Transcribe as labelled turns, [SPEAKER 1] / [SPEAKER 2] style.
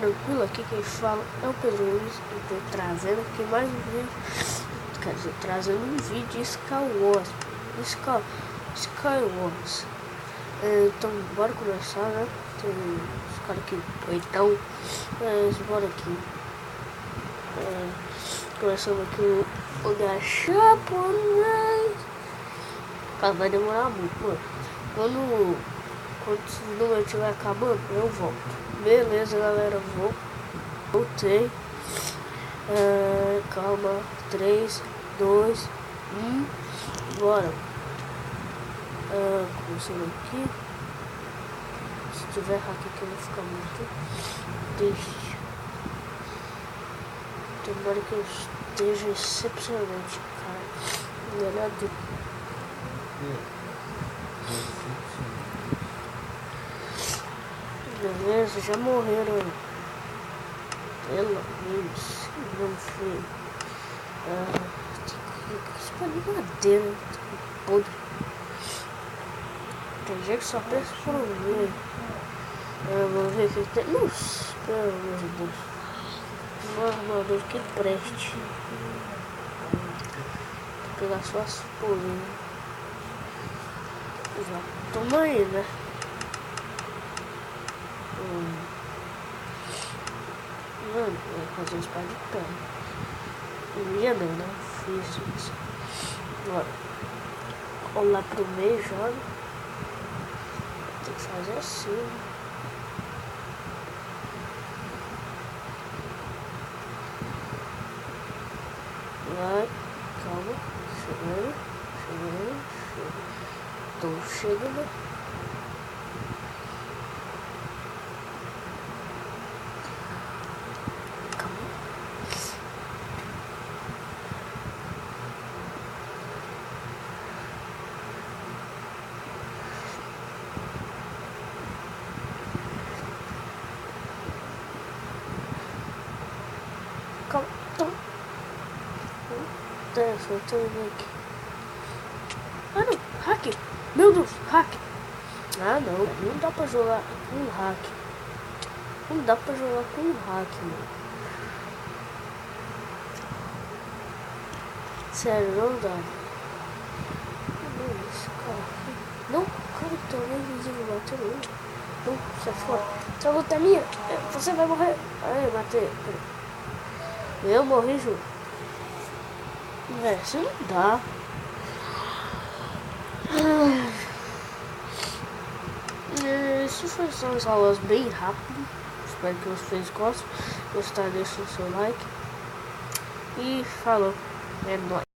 [SPEAKER 1] tranquilo, aqui quem fala é o Pedro Luiz. Eu tô trazendo aqui mais um vídeo, quer dizer, trazendo um vídeo de Skywars. Então bora começar, né? Tem os caras aqui, então, bora aqui. Começando aqui o lugar japonês. Cara, vai demorar muito, mano. Quando esse número estiver acabando, eu volto. Beleza, galera, voltei. Calma, 3, 2, 1, bora. Começando aqui. Se tiver hack aqui eu vou ficar muito triste. Tomara que eu esteja excepcionalmente, cara. Melhor do beleza, já morreram. Pelo menos não foi. Isso pra brincadeira, podre. Tem gente que só pensa por ver. Vamos ver o que tem. Nossa, pelo amor de Deus. Um armador que preste. Vou pegar só as folhas. Já toma aí, né? Mano, eu vou fazer um espada de pé. Não fiz isso. Bora. Vamos lá pro meio, joga. Tem que fazer assim. Vai, calma. Chegando. Tô chegando. Faltou um aqui. Ah não, hack! Meu Deus, hack! Ah não dá pra jogar com hack. Não dá pra jogar com hack, mano. Sério, não dá. Esse cara. Não, cara, tô invisível, bateu ele. Não, sai fora. Essa luta é minha. Você vai morrer. Aí, matei. Eu morri junto. Isso não dá. Isso foi só umas aulas bem rápido. Espero que vocês gostem. Gostar, deixa o seu like. E falou. É nóis.